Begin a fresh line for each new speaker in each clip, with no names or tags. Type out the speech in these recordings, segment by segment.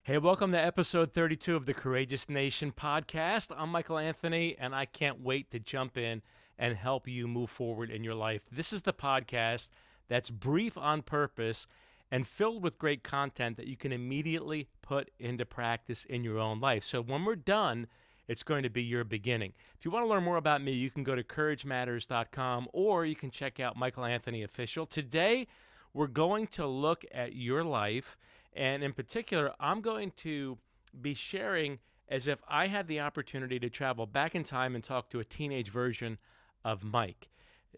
Hey, welcome to episode 32 of the Courageous Nation podcast. I'm Michael Anthony, and I can't wait to jump in and help you move forward in your life. This is the podcast that's brief on purpose and filled with great content that you can immediately put into practice in your own life. So when we're done, it's going to be your beginning. If you want to learn more about me, you can go to couragematters.com or you can check out Michael Anthony Official. Today, we're going to look at your life. And in particular, I'm going to be sharing as if I had the opportunity to travel back in time and talk to a teenage version of Mike.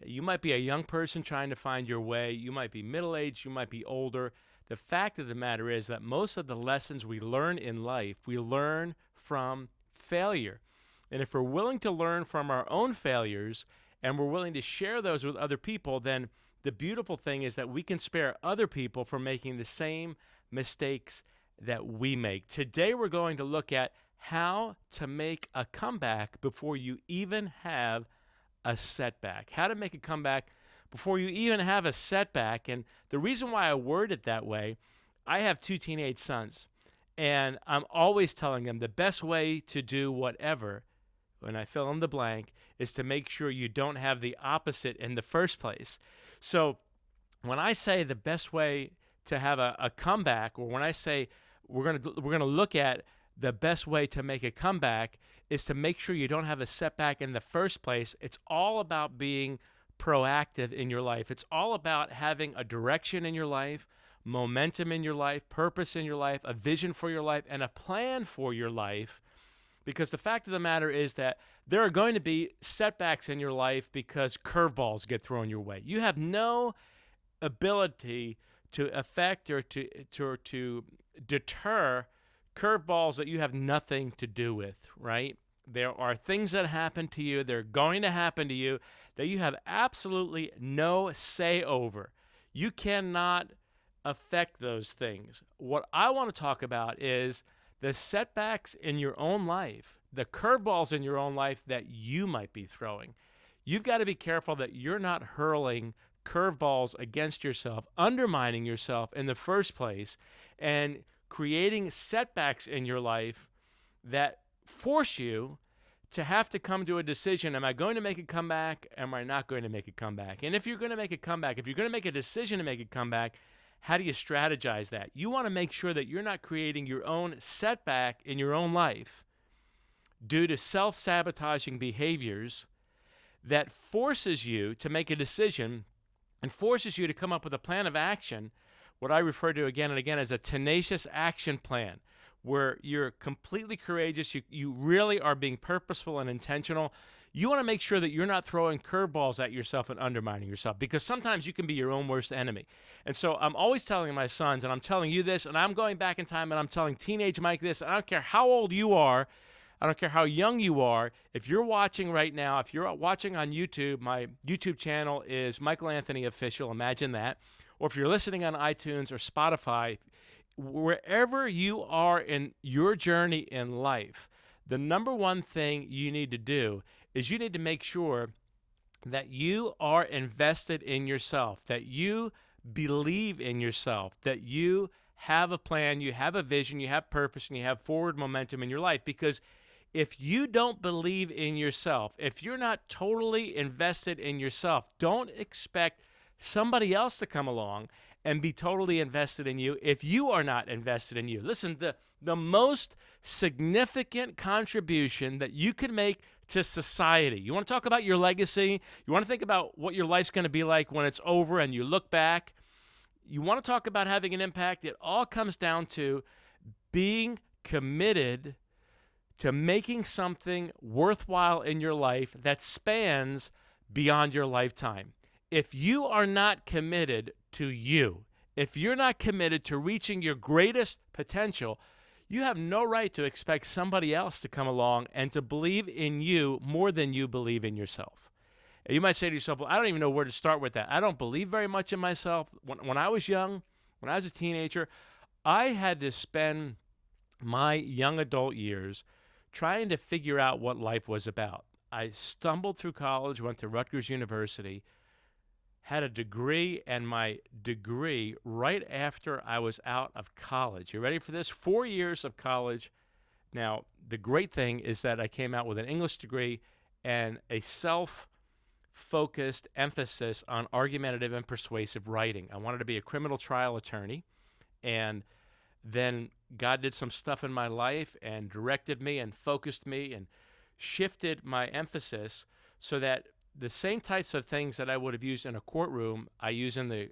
You might be a young person trying to find your way. You might be middle-aged. You might be older. The fact of the matter is that most of the lessons we learn in life, we learn from failure. And if we're willing to learn from our own failures and we're willing to share those with other people, then the beautiful thing is that we can spare other people from making the same mistakes that we make. Today, we're going to look at how to make a comeback before you even have a setback. How to make a comeback before you even have a setback. And the reason why I word it that way, I have two teenage sons, and I'm always telling them the best way to do whatever, when I fill in the blank, is to make sure you don't have the opposite in the first place. So when I say the best way to have a comeback, or when I say we're gonna look at the best way to make a comeback, is to make sure you don't have a setback in the first place. It's all about being proactive in your life. It's all about having a direction in your life, momentum in your life, purpose in your life, a vision for your life, and a plan for your life. Because the fact of the matter is that there are going to be setbacks in your life because curveballs get thrown your way. You have no ability to affect or to deter curveballs that you have nothing to do with, right? There are things that happen to you, they're going to happen to you, that you have absolutely no say over. You cannot affect those things. What I want to talk about is the setbacks in your own life, the curveballs in your own life that you might be throwing. You've got to be careful that you're not hurling curveballs against yourself, undermining yourself in the first place, and creating setbacks in your life that force you to have to come to a decision. Am I going to make a comeback? Am I not going to make a comeback? And if you're going to make a comeback, if you're going to make a decision to make a comeback, how do you strategize that? You want to make sure that you're not creating your own setback in your own life due to self-sabotaging behaviors that forces you to make a decision and forces you to come up with a plan of action, what I refer to again and again as a tenacious action plan, where you're completely courageous, you really are being purposeful and intentional. You want to make sure that you're not throwing curveballs at yourself and undermining yourself, because sometimes you can be your own worst enemy. And so I'm always telling my sons, and I'm telling you this, and I'm going back in time and I'm telling teenage Mike this, and I don't care how old you are, I don't care how young you are. If you're watching right now, if you're watching on YouTube, my YouTube channel is Michael Anthony Official. Imagine that. Or if you're listening on iTunes or Spotify, wherever you are in your journey in life, the number one thing you need to do is you need to make sure that you are invested in yourself, that you believe in yourself, that you have a plan, you have a vision, you have purpose, and you have forward momentum in your life. Because if you don't believe in yourself, if you're not totally invested in yourself, don't expect somebody else to come along and be totally invested in you if you are not invested in you. Listen, the most significant contribution that you can make to society. You want to talk about your legacy? You want to think about what your life's going to be like when it's over and you look back? You want to talk about having an impact? It all comes down to being committed to making something worthwhile in your life that spans beyond your lifetime. If you are not committed to you, if you're not committed to reaching your greatest potential, you have no right to expect somebody else to come along and to believe in you more than you believe in yourself. And you might say to yourself, well, I don't even know where to start with that. I don't believe very much in myself. When I was young, when I was a teenager, I had to spend my young adult years trying to figure out what life was about. I stumbled through college, went to Rutgers University, had a degree, and my degree right after I was out of college. You ready for this? 4 years of college. Now, the great thing is that I came out with an English degree and a self-focused emphasis on argumentative and persuasive writing. I wanted to be a criminal trial attorney, and then God did some stuff in my life and directed me and focused me and shifted my emphasis so that the same types of things that I would have used in a courtroom, I use in the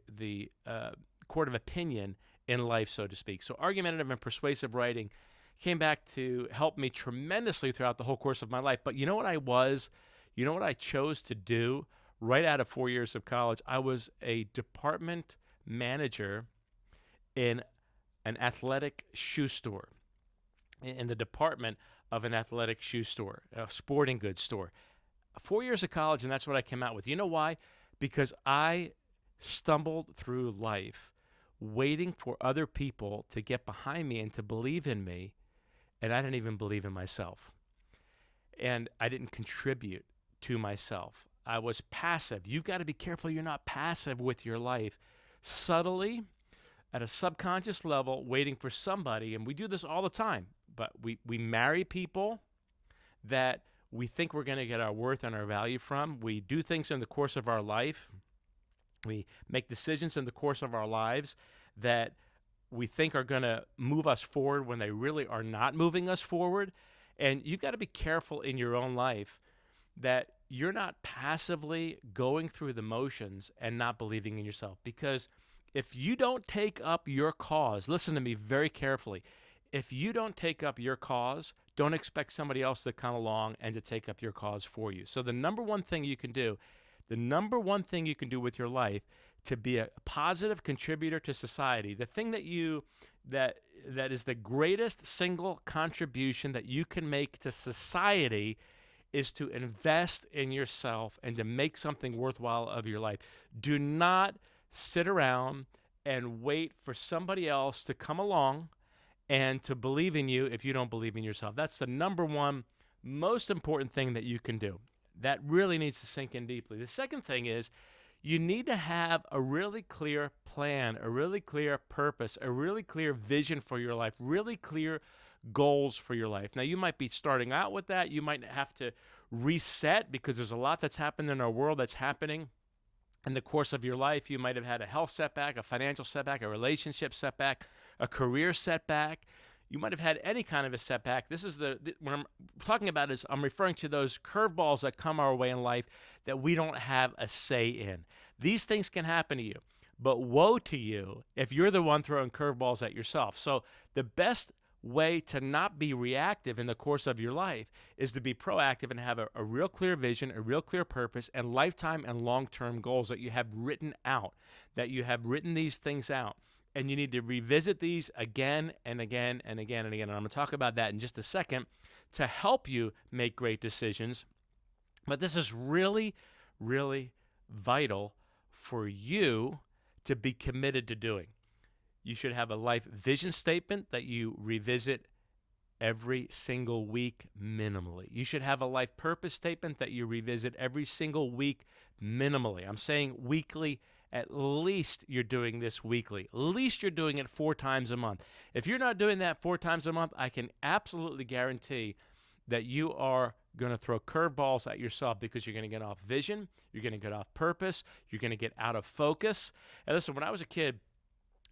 court of opinion in life, so to speak. So argumentative and persuasive writing came back to help me tremendously throughout the whole course of my life. But you know what I was? You know what I chose to do right out of 4 years of college? I was a department manager in an athletic shoe store, in the department of an athletic shoe store, a sporting goods store. 4 years of college, and that's what I came out with. You know why? Because I stumbled through life waiting for other people to get behind me and to believe in me, and I didn't even believe in myself. And I didn't contribute to myself. I was passive. You've got to be careful you're not passive with your life. Subtly, at a subconscious level, waiting for somebody, and we do this all the time, but we marry people that we think we're going to get our worth and our value from. We do things in the course of our life. We make decisions in the course of our lives that we think are going to move us forward when they really are not moving us forward. And you've got to be careful in your own life that you're not passively going through the motions and not believing in yourself. Because if you don't take up your cause, listen to me very carefully. If you don't take up your cause, don't expect somebody else to come along and to take up your cause for you. So the number one thing you can do with your life to be a positive contributor to society, the thing that is the greatest single contribution that you can make to society is to invest in yourself and to make something worthwhile of your life. Do not sit around and wait for somebody else to come along and to believe in you if you don't believe in yourself. That's the number one most important thing that you can do. That really needs to sink in deeply. The second thing is you need to have a really clear plan, a really clear purpose, a really clear vision for your life, really clear goals for your life. Now, you might be starting out with that. You might have to reset because there's a lot that's happened in our world that's happening in the course of your life. You might have had a health setback, a financial setback, a relationship setback, a career setback. You might have had any kind of a setback. This is what I'm talking about is I'm referring to those curveballs that come our way in life that we don't have a say in. These things can happen to you, but woe to you if you're the one throwing curveballs at yourself. So the best way to not be reactive in the course of your life is to be proactive and have a real clear vision, a real clear purpose, and lifetime and long-term goals that you have written out, that you have written these things out. And you need to revisit these again and again and again and again. And I'm going to talk about that in just a second to help you make great decisions. But this is really, really vital for you to be committed to doing. You should have a life vision statement that you revisit every single week minimally. You should have a life purpose statement that you revisit every single week minimally. I'm saying weekly. At least you're doing this weekly. At least you're doing it 4 times a month. If you're not doing that 4 times a month, I can absolutely guarantee that you are going to throw curveballs at yourself because you're going to get off vision, you're going to get off purpose, you're going to get out of focus. And listen, when I was a kid,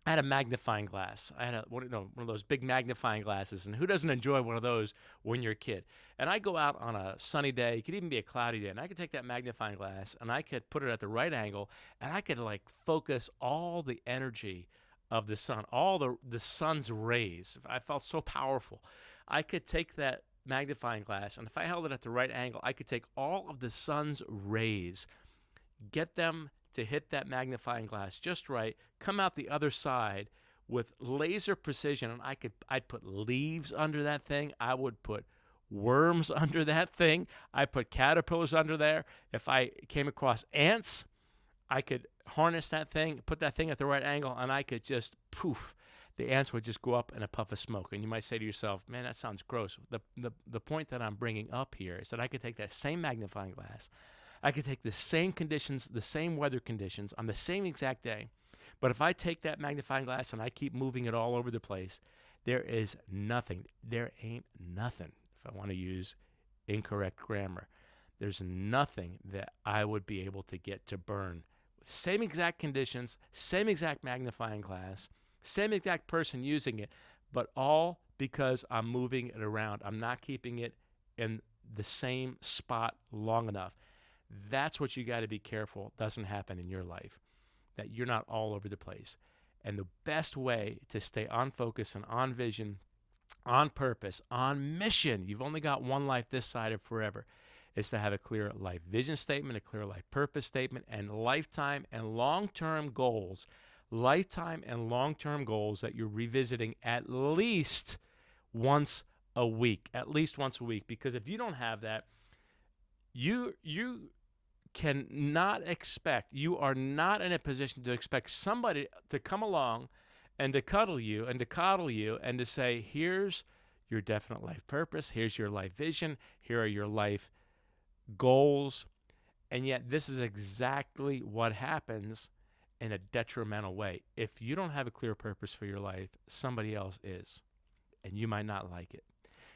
I had a magnifying glass. I had one of those big magnifying glasses. And who doesn't enjoy one of those when you're a kid? And I go out on a sunny day. It could even be a cloudy day. And I could take that magnifying glass and I could put it at the right angle. And I could focus all the energy of the sun, all the sun's rays. I felt so powerful. I could take that magnifying glass. And if I held it at the right angle, I could take all of the sun's rays, get them to hit that magnifying glass just right, come out the other side with laser precision, and I'd put leaves under that thing. I would put worms under that thing. I put caterpillars under there. If I came across ants, I could harness that thing, put that thing at the right angle, and I could just poof. The ants would just go up in a puff of smoke. And you might say to yourself, man, that sounds gross. The point that I'm bringing up here is that I could take that same magnifying glass, I could take the same conditions, the same weather conditions on the same exact day. But if I take that magnifying glass and I keep moving it all over the place, there is nothing. There ain't nothing, if I want to use incorrect grammar. There's nothing that I would be able to get to burn. Same exact conditions, same exact magnifying glass, same exact person using it, but all because I'm moving it around. I'm not keeping it in the same spot long enough. That's what you got to be careful doesn't happen in your life, that you're not all over the place. And the best way to stay on focus and on vision, on purpose, on mission, you've only got one life this side of forever, is to have a clear life vision statement, a clear life purpose statement, and lifetime and long-term goals. Lifetime and long-term goals that you're revisiting at least once a week. At least once a week. Because if you don't have that, you cannot expect, you are not in a position to expect somebody to come along and to cuddle you and to coddle you and to say, here's your definite life purpose, here's your life vision, here are your life goals. And yet this is exactly what happens in a detrimental way. If you don't have a clear purpose for your life, somebody else is, and you might not like it.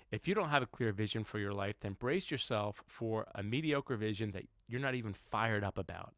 If you don't have a clear vision for your life, then brace yourself for a mediocre vision that you're not even fired up about.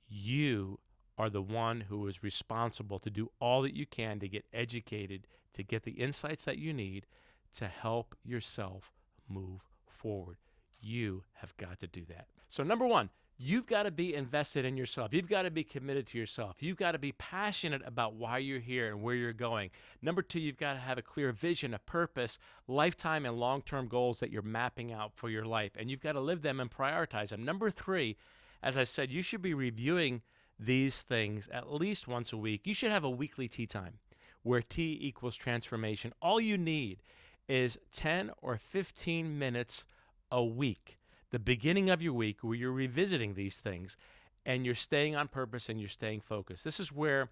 You are the one who is responsible to do all that you can to get educated, to get the insights that you need to help yourself move forward. You have got to do that. So number one, you've got to be invested in yourself. You've got to be committed to yourself. You've got to be passionate about why you're here and where you're going. Number two, you've got to have a clear vision, a purpose, lifetime and long-term goals that you're mapping out for your life. And you've got to live them and prioritize them. Number three, as I said, you should be reviewing these things at least once a week. You should have a weekly tea time where T equals transformation. All you need is 10 or 15 minutes a week, the beginning of your week, where you're revisiting these things and you're staying on purpose and you're staying focused. This is where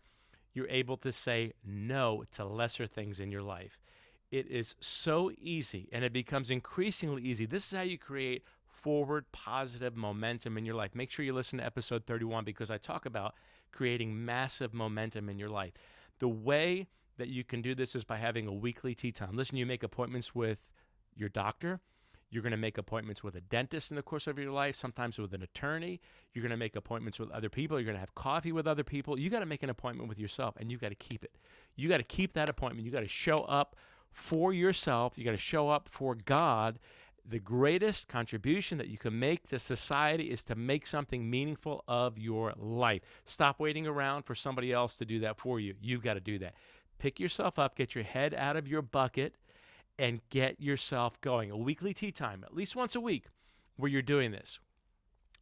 you're able to say no to lesser things in your life. It is so easy, and it becomes increasingly easy. This is how you create forward positive momentum in your life. Make sure you listen to episode 31 because I talk about creating massive momentum in your life. The way that you can do this is by having a weekly tea time. Listen, you make appointments with your doctor. You're going to make appointments with a dentist in the course of your life, sometimes with an attorney. You're going to make appointments with other people. You're going to have coffee with other people. You got to make an appointment with yourself, and you got to keep it. You got to keep that appointment. You got to show up for yourself. You got to show up for God. The greatest contribution that you can make to society is to make something meaningful of your life. Stop waiting around for somebody else to do that for you. You've got to do that. Pick yourself up, get your head out of your bucket, and get yourself going. A weekly tea time, at least once a week, where you're doing this,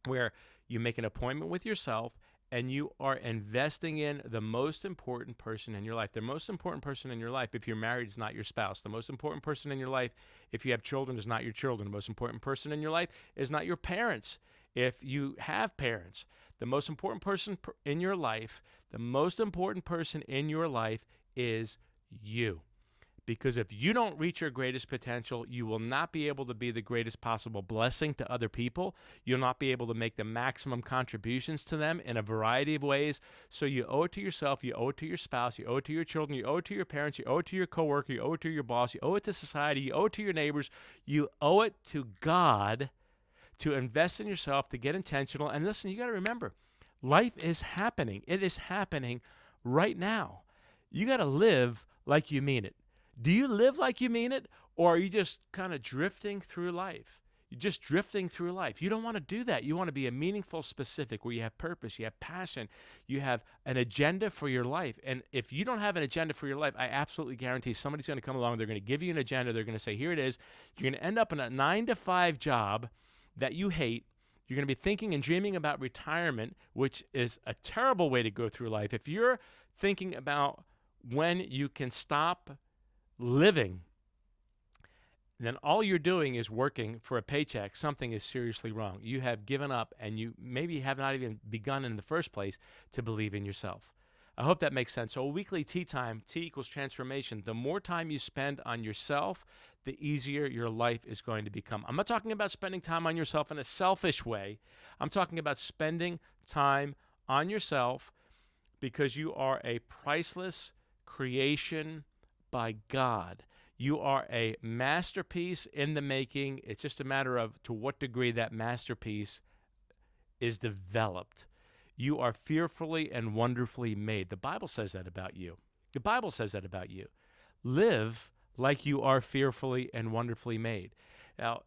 where you make an appointment with yourself and you are investing in the most important person in your life. The most important person in your life, if you're married, is not your spouse. The most important person in your life, if you have children, is not your children. The most important person in your life is not your parents, if you have parents. The most important person in your life, the most important person in your life is you. Because if you don't reach your greatest potential, you will not be able to be the greatest possible blessing to other people. You'll not be able to make the maximum contributions to them in a variety of ways. So you owe it to yourself, you owe it to your spouse, you owe it to your children, you owe it to your parents, you owe it to your coworker, you owe it to your boss, you owe it to society, you owe it to your neighbors, you owe it to God to invest in yourself, to get intentional. And listen, you got to remember, life is happening. It is happening right now. You got to live like you mean it. Do you live like you mean it, or are you just kind of drifting through life? You're just drifting through life. You don't want to do that. You want to be a meaningful, specific, where you have purpose, you have passion, you have an agenda for your life. And if you don't have an agenda for your life, I absolutely guarantee somebody's going to come along. They're going to give you an agenda. They're going to say, here it is. You're going to end up in a 9-to-5 job that you hate. You're going to be thinking and dreaming about retirement, which is a terrible way to go through life. If you're thinking about when you can stop living, then all you're doing is working for a paycheck. Something is seriously wrong. You have given up, and you maybe have not even begun in the first place to believe in yourself. I hope that makes sense. So a weekly tea time, T equals transformation. The more time you spend on yourself, the easier your life is going to become. I'm not talking about spending time on yourself in a selfish way. I'm talking about spending time on yourself because you are a priceless creation by God. You are a masterpiece in the making. It's just a matter of to what degree that masterpiece is developed. You are fearfully and wonderfully made. The Bible says that about you. The Bible says that about you. Live like you are fearfully and wonderfully made. Now,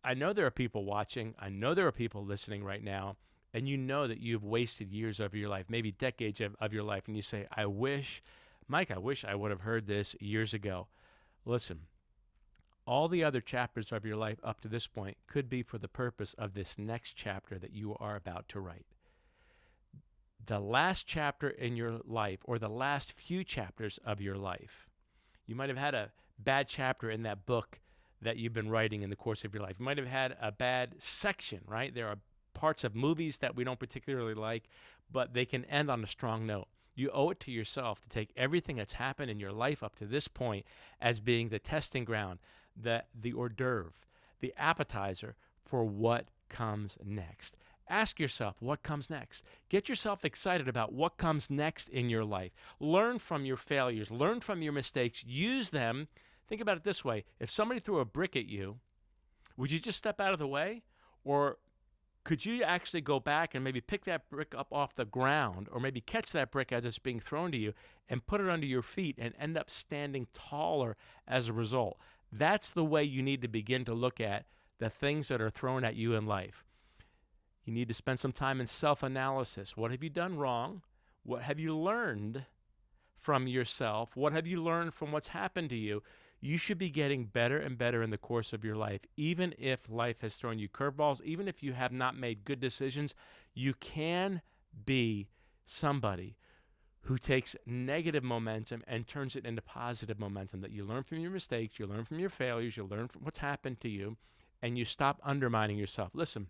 I know there are people watching. I know there are people listening right now, and you know that you've wasted years of your life, maybe decades of your life, and you say, Mike, I wish I would have heard this years ago. Listen, all the other chapters of your life up to this point could be for the purpose of this next chapter that you are about to write. The last chapter in your life, or the last few chapters of your life, you might have had a bad chapter in that book that you've been writing in the course of your life. You might have had a bad section, right? There are parts of movies that we don't particularly like, but they can end on a strong note. You owe it to yourself to take everything that's happened in your life up to this point as being the testing ground, the hors d'oeuvre, the appetizer for what comes next. Ask yourself what comes next. Get yourself excited about what comes next in your life. Learn from your failures. Learn from your mistakes. Use them. Think about it this way. If somebody threw a brick at you, would you just step out of the way? Or could you actually go back and maybe pick that brick up off the ground, or maybe catch that brick as it's being thrown to you and put it under your feet and end up standing taller as a result? That's the way you need to begin to look at the things that are thrown at you in life. You need to spend some time in self-analysis. What have you done wrong? What have you learned from yourself? What have you learned from what's happened to you? You should be getting better and better in the course of your life. Even if life has thrown you curveballs, even if you have not made good decisions, you can be somebody who takes negative momentum and turns it into positive momentum, that you learn from your mistakes, you learn from your failures, you learn from what's happened to you, and you stop undermining yourself. Listen,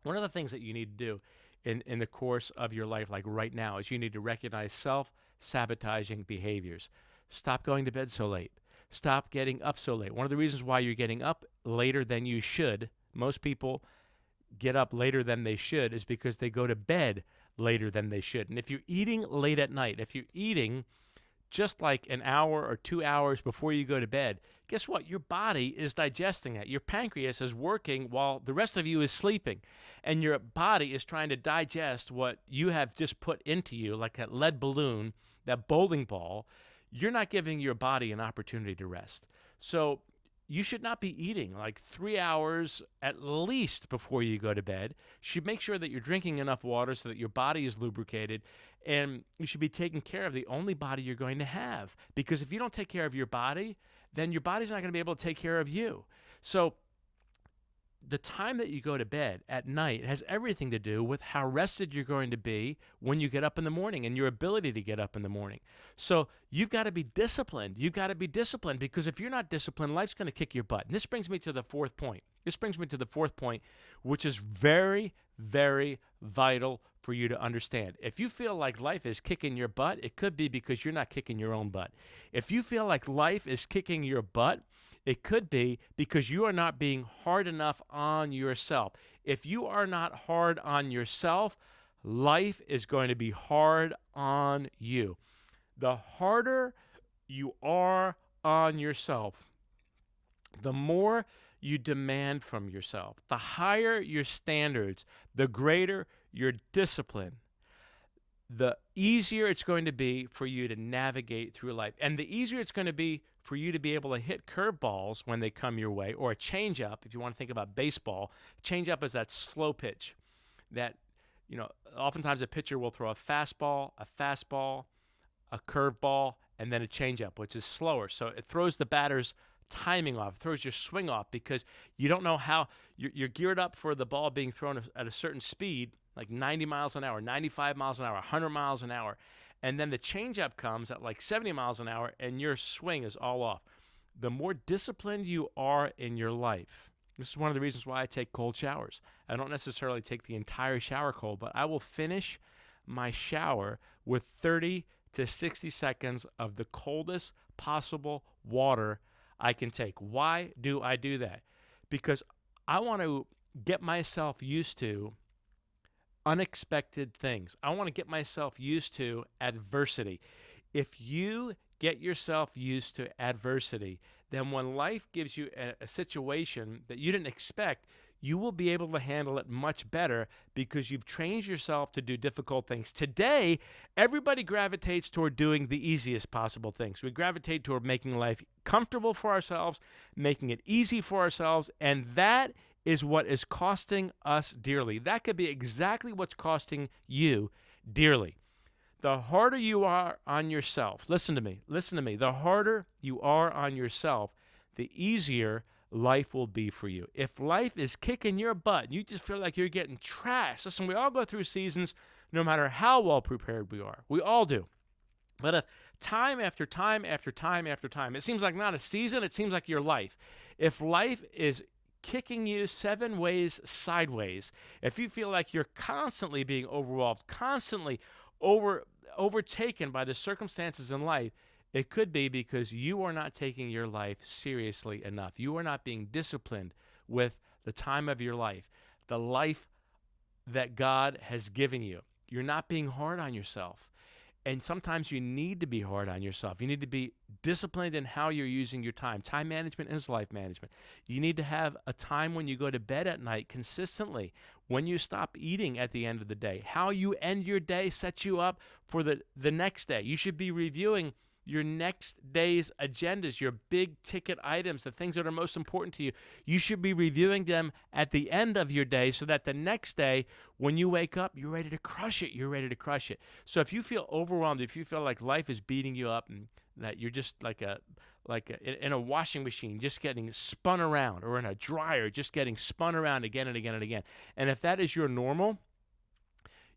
one of the things that you need to do in the course of your life, like right now, is you need to recognize self-sabotaging behaviors. Stop going to bed so late. Stop getting up so late. One of the reasons why you're getting up later than you should, most people get up later than they should, is because they go to bed later than they should. And if you're eating late at night, if you're eating just like an hour or 2 hours before you go to bed, guess what? Your body is digesting it. Your pancreas is working while the rest of you is sleeping. And your body is trying to digest what you have just put into you, like that lead balloon, that bowling ball. You're not giving your body an opportunity to rest. So you should not be eating like 3 hours at least before you go to bed. You should make sure that you're drinking enough water so that your body is lubricated. And you should be taking care of the only body you're going to have. Because if you don't take care of your body, then your body's not going to be able to take care of you. So the time that you go to bed at night has everything to do with how rested you're going to be when you get up in the morning and your ability to get up in the morning. So you've got to be disciplined. You've got to be disciplined, because if you're not disciplined, life's going to kick your butt. And this brings me to the fourth point. Which is very, very vital for you to understand. If you feel like life is kicking your butt, it could be because you're not kicking your own butt. If you feel like life is kicking your butt, it could be because you are not being hard enough on yourself. If you are not hard on yourself, life is going to be hard on you. The harder you are on yourself, the more you demand from yourself, the higher your standards, the greater your discipline, the easier it's going to be for you to navigate through life. And the easier it's going to be for you to be able to hit curveballs when they come your way, or a changeup. If you want to think about baseball, changeup is that slow pitch that, oftentimes a pitcher will throw a fastball, a curveball, and then a changeup, which is slower. So it throws the batter's timing off, throws your swing off, because you don't know how you're geared up for the ball being thrown at a certain speed, like 90 miles an hour, 95 miles an hour, 100 miles an hour. And then the changeup comes at like 70 miles an hour, and your swing is all off. The more disciplined you are in your life, this is one of the reasons why I take cold showers. I don't necessarily take the entire shower cold, but I will finish my shower with 30 to 60 seconds of the coldest possible water I can take. Why do I do that? Because I want to get myself used to unexpected things. I want to get myself used to adversity. If you get yourself used to adversity, then when life gives you a situation that you didn't expect, you will be able to handle it much better because you've trained yourself to do difficult things. Today, everybody gravitates toward doing the easiest possible things. We gravitate toward making life comfortable for ourselves, making it easy for ourselves, and that is what is costing us dearly. That could be exactly what's costing you dearly. The harder you are on yourself, listen to me, the harder you are on yourself, the easier life will be for you. If life is kicking your butt, you just feel like you're getting trashed. Listen, we all go through seasons no matter how well prepared we are. We all do. But if time after time after time after time, it seems like not a season, it seems like your life. If life is kicking you 7 ways sideways, if you feel like you're constantly being overwhelmed, constantly overtaken by the circumstances in life, it could be because you are not taking your life seriously enough. You are not being disciplined with the time of your life, the life that God has given you. You're not being hard on yourself. And sometimes you need to be hard on yourself. You need to be disciplined in how you're using your time. Time management is life management. You need to have a time when you go to bed at night consistently, when you stop eating at the end of the day. How you end your day sets you up for the next day. You should be reviewing your next day's agendas, your big ticket items, the things that are most important to you. You should be reviewing them at the end of your day so that the next day when you wake up, you're ready to crush it. You're ready to crush it. So if you feel overwhelmed, if you feel like life is beating you up and that you're just in a washing machine just getting spun around, or in a dryer just getting spun around again and again and again, and if that is your normal,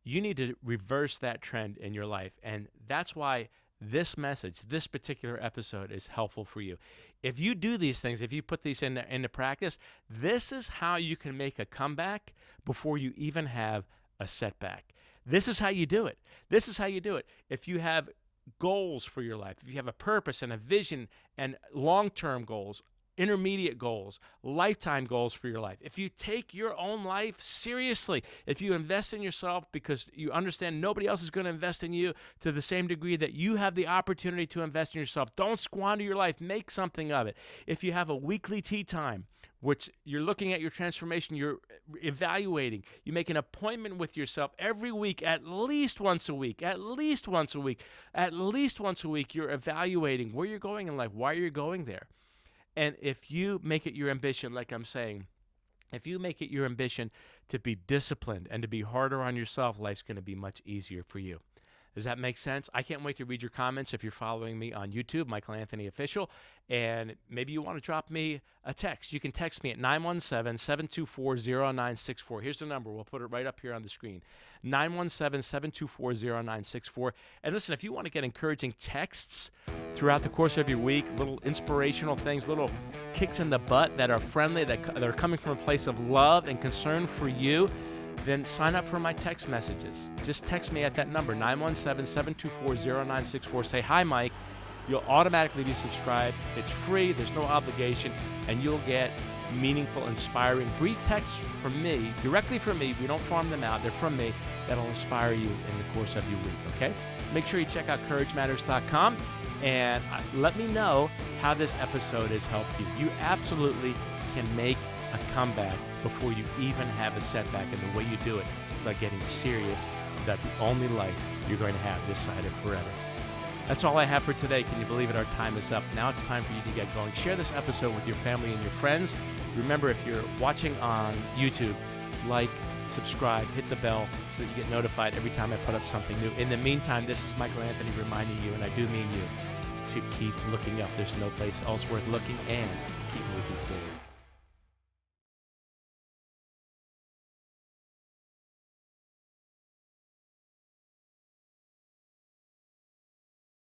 you need to reverse that trend in your life. And that's why this message, this particular episode is helpful for you. If you do these things, if you put these into practice, this is how you can make a comeback before you even have a setback. This is how you do it. This is how you do it. If you have goals for your life, if you have a purpose and a vision and long-term goals, intermediate goals, lifetime goals for your life. If you take your own life seriously, if you invest in yourself because you understand nobody else is going to invest in you to the same degree that you have the opportunity to invest in yourself, don't squander your life, make something of it. If you have a weekly tea time, which you're looking at your transformation, you're evaluating, you make an appointment with yourself every week, at least once a week, you're evaluating where you're going in life, why you're going there. And if you make it your ambition, like I'm saying, if you make it your ambition to be disciplined and to be harder on yourself, life's going to be much easier for you. Does that make sense? I can't wait to read your comments if you're following me on YouTube, Michael Anthony Official, and maybe you want to drop me a text. You can text me at 917-724-0964. Here's the number. We'll put it right up here on the screen, 917-724-0964. And listen, if you want to get encouraging texts throughout the course of your week, little inspirational things, little kicks in the butt that are friendly, that are coming from a place of love and concern for you, then sign up for my text messages. Just text me at that number, 917-724-0964. Say, "Hi, Mike." You'll automatically be subscribed. It's free. There's no obligation. And you'll get meaningful, inspiring, brief texts from me, directly from me. We don't farm them out. They're from me. That'll inspire you in the course of your week, okay? Make sure you check out CourageMatters.com and let me know how this episode has helped you. You absolutely can make a comeback before you even have a setback, and the way you do it is by getting serious about the only life you're going to have this side of forever. That's all I have for today. Can you believe it? Our time is up. Now it's time for you to get going. Share this episode with your family and your friends. Remember, if you're watching on YouTube, like, subscribe, hit the bell so that you get notified every time I put up something new. In the meantime, this is Michael Anthony reminding you, and I do mean you, to keep looking up. There's no place else worth looking, and keep moving forward.